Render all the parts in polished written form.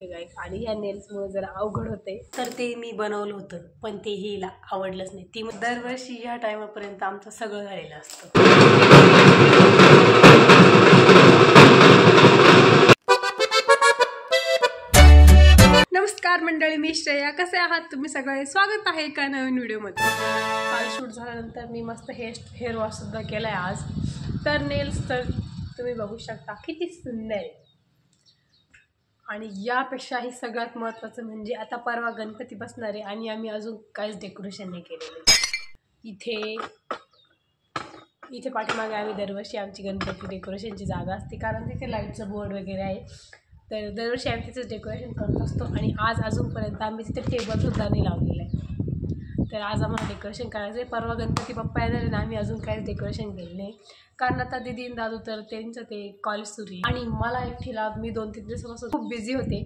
आणि या नेल्समुळे जरा अवघड होते, तर ते मी बनवलं होतं पण ते हिला आवडलंच नाही. ती दरवर्षी ह्या टायमापर्यंत आमचं सगळं झालेलं असतं. नमस्कार मंडळी, मी श्रेया. कसे आहात तुम्ही सगळे? स्वागत आहे एका नवीन व्हिडिओमध्ये. काल शूट झाल्यानंतर मी मस्त हेअर वॉश सुद्धा केलाय आज. तर नेल्स तर तुम्ही बघू शकता किती सुंदर आहे. आणि यापेक्षाही सगळ्यात महत्त्वाचं म्हणजे आता परवा गणपती बसणार आहे आणि आम्ही अजून काहीच डेकोरेशन नाही केलेलं. इथे पाठीमागे आम्ही दरवर्षी आमची गणपती डेकोरेशनची जागा असते, कारण तिथे लाईटचं बोर्ड वगैरे आहे. तर दरवर्षी आम्ही तिथेच डेकोरेशन करत असतो. आणि आज अजूनपर्यंत आम्ही तिथे टेबलसुद्धा नाही लावलेलं आहे. तर आज आम्हाला डेकोरेशन करायचं आहे. परवा गणपती बाप्पा येणार आहे ना, आम्ही अजून काहीच डेकोरेशन केलं नाही, कारण आता दीदी आणि दादू तर त्यांचं ते कॉलेज सुरू आहे आणि मला एकटीला मी 2-3 दिवसापासून खूप बिझी होते.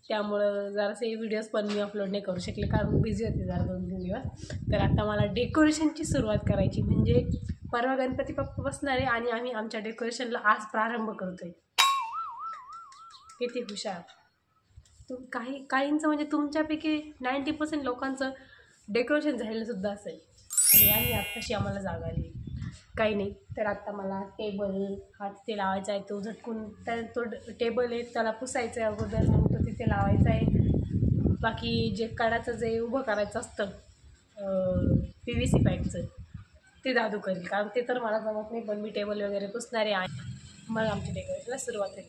त्यामुळं जरासे व्हिडिओज पण मी अपलोड नाही करू शकले, कारण बिझी होते जरा 2-3 दिवस. तर आता मला डेकोरेशनची सुरुवात करायची, म्हणजे परवा गणपती बाप्पा बसणार आहे आणि आम्ही आमच्या डेकोरेशनला आज प्रारंभ करतोय. किती हुशार काहींचं, म्हणजे तुमच्यापैकी 90% लोकांचं डेकोरेशन झालेलंसुद्धा असेल. आणि आम्ही आत्ताशी आम्हाला जागा आली काही नाही. तर आत्ता मला टेबल हा तिथे लावायचा आहे. तो झटकून तो टेबल आहे त्याला पुसायचं आहे अगोदर, मग तो तिथे लावायचा आहे. बाकी जे कडाचं जे उभं करायचं असतं PVC पाईपचं, ते दादू करेल, कारण ते तर मला जमत नाही. पण मी टेबल वगैरे पुसणार आहे आणि मग आमच्या डेकोरेशनला सुरुवात आहे.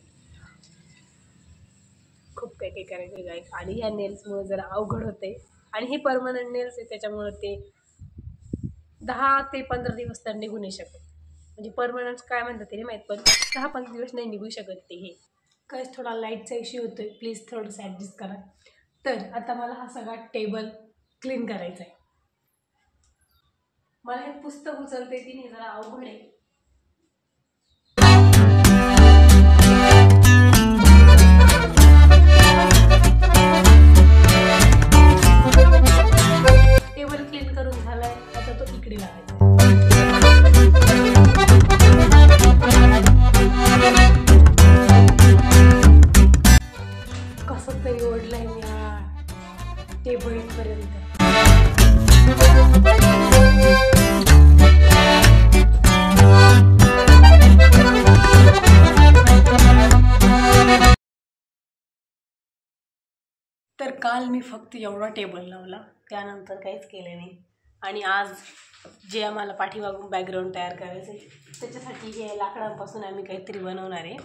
खूप काही करायचं आहे. आणि ह्या नेल्समुळे जरा अवघड होते, आणि हे परमनंट नेल्स आहे त्याच्यामुळं ते 10 ते 15 दिवस तर निघू नाही शकत. म्हणजे परमनंट काय म्हणतात ते नाही माहीत, पण 10-15 दिवस नाही निघू शकत ते. हे काहीच थोडा लाईटचा इश्यू होतो आहे, प्लीज थोडंसं ॲडजस्ट करा. तर आता मला हा सगळा टेबल क्लीन करायचा आहे. मला हे पुस्तक उचलते ती नाही, जरा अवघड आहे. टेबल क्लीन करून झालाय, आता तो इकडे लावायचा. कसं तरी ओढलंय मी या टेबल पर्यंत. तर काल मी फक्त एवढा टेबल लावला, त्यानंतर काहीच केलं नाही. आणि आज जे आम्हाला पाठीमागून बॅकग्राऊंड तयार करायचं आहे त्याच्यासाठी हे लाकडांपासून आम्ही काहीतरी बनवणार आहे.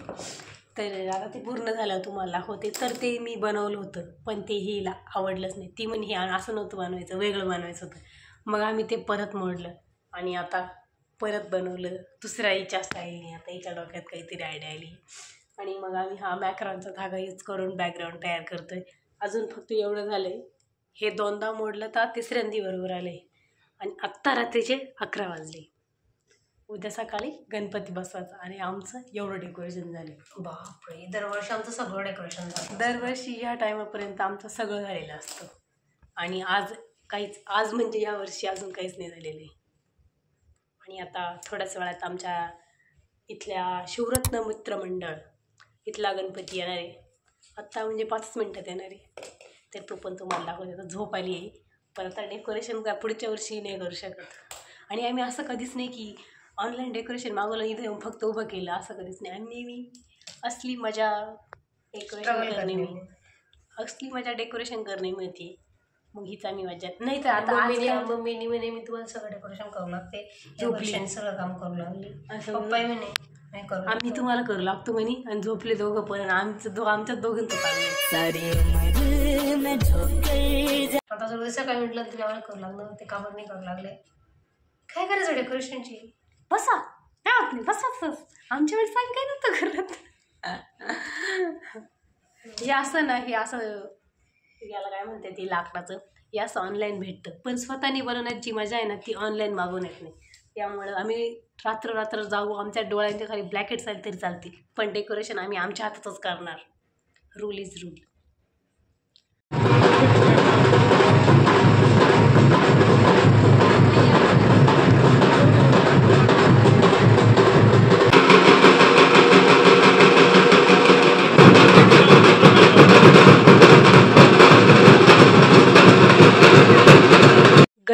तर आता ते पूर्ण झालं तुम्हाला दाखवते. तर ते मी बनवलं होतं पण ते हिला आवडलंच नाही. ती म्हणे हे असं नव्हतं बनवायचं, वेगळं बनवायचं होतं. मग आम्ही ते परत मोडलं आणि आता परत बनवलं दुसऱ्या हिच्या स्टाईलने. आता हिच्या डोक्यात काहीतरी आयडिया आली आणि मग आम्ही हा मॅक्रॉनचा धागा यूज करून बॅकग्राऊंड तयार करतो आहे. अजून फक्त एवढं झालं आहे, हे 2दा मोडलं तर तिसऱ्यांदी बरोबर आलं आहे. आणि आत्ता रात्रीचे 11 वाजले. उद्या सकाळी गणपती बसवायचा आणि आमचं एवढं डेकोरेशन झालं. बापरे, दरवर्षी आमचं सगळं डेकोरेशन झालं. दरवर्षी ह्या टायमापर्यंत आमचं सगळं झालेलं असतं. आणि आज म्हणजे यावर्षी अजून काहीच नाही झालेलं आहे. आणि आता थोड्याच वेळात आमच्या इथल्या शिवरत्न मित्र मंडळ इथला गणपती येणार आहे. आत्ता म्हणजे 5 मिनटात येणार आहे. तर तो पण तुम्हाला दाखवते. तर झोप आली आहे, पण आता डेकोरेशन का पुढच्या वर्षी नाही करू शकत. आणि आम्ही असं कधीच नाही की ऑनलाईन डेकोरेशन मागवलं इथे येऊन फक्त उभं केलं, असं कधीच नाही. आणि मी असली मजा डेकोरेशन करणे मिळते, मग हीच आम्ही मजा. नाही तर आता मम्मीने म्हणे मी तुम्हाला सगळं डेकोरेशन करू लागते, झोपली सगळं काम करू लागली. पप्पा म्हणे आम्ही तुम्हाला करू लागतो म्हणे, आणि झोपले दोघं पण. आमच्या दोघांचं चाललंय. आता जर सकाळी म्हटलं तरी आम्हाला करू लागलं, ते कामं नाही करू लागले. काय करायचं डेकोरेशनची? बसा, काय होत नाही, बसा. आमच्या वेळेस आम्ही काय नव्हतं करत. हे असं ना, हे असं याला काय म्हणते ते लाकडाचं, हे असं ऑनलाईन भेटतं. पण स्वतःने बनवण्याची मजा आहे ना, ती ऑनलाईन मागवून येत नाही. त्यामुळं आम्ही रात्र जाऊ, आमच्या डोळ्यांच्या खाली ब्लॅकेट्स आले तरी चालतील, पण डेकोरेशन आम्ही आमच्या हातातच करणार. Rule is rule.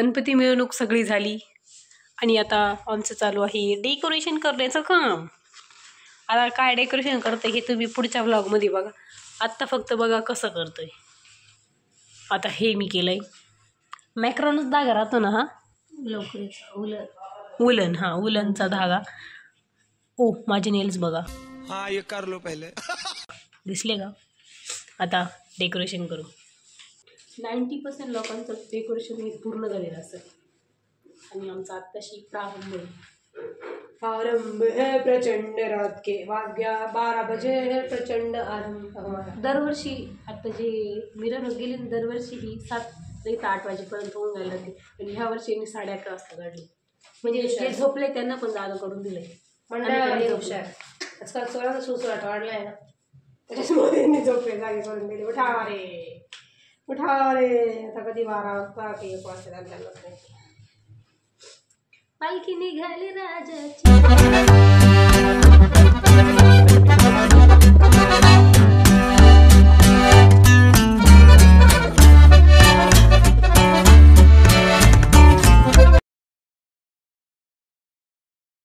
गणपती मिरवणूक सगळी झाली आणि आता आमचं चालू आहे डेकोरेशन करण्याचं काम. आता काय डेकोरेशन करते हे तुम्ही पुढच्या व्लॉगमध्ये बघा. आत्ता फक्त बघा कसं करतोय. आता हे मी केलंय मॅक्रॉनच धागा राहतो ना हा लोकरीचा उलन. हा उलनचा धागा. ओ माझे नेल्स बघा. हाँ ये कर लो पहले. दिसले का. आता डेकोरेशन करू. 90% लोकांचं डेकोरेशन हे पूर्ण झालेलं असतं आणि आमचा आत्ताशी प्रारंभ है प्रचंड रात के वाग्या 12 बजे है प्रचंड आरंभ हमारा. दरवर्षी आता जे मिरवणूक गेली ना दरवर्षी ही 7 ते 8 वाजेपर्यंत होऊन जायला लागते आणि ह्या वर्षी यांनी 11:30 वाजता काढली. म्हणजे जे झोपले त्यांना पण जागा करून दिले. मंडळामध्ये हुशार. आजकाल सोळाचा सुसवाट वाढलाय ना त्याच्यामुळे त्यांनी झोपले जागे करून दिले. उठा रे आता कधी 12 वाजता की 1 वाजता त्यांना पालखी निघाली राजाची.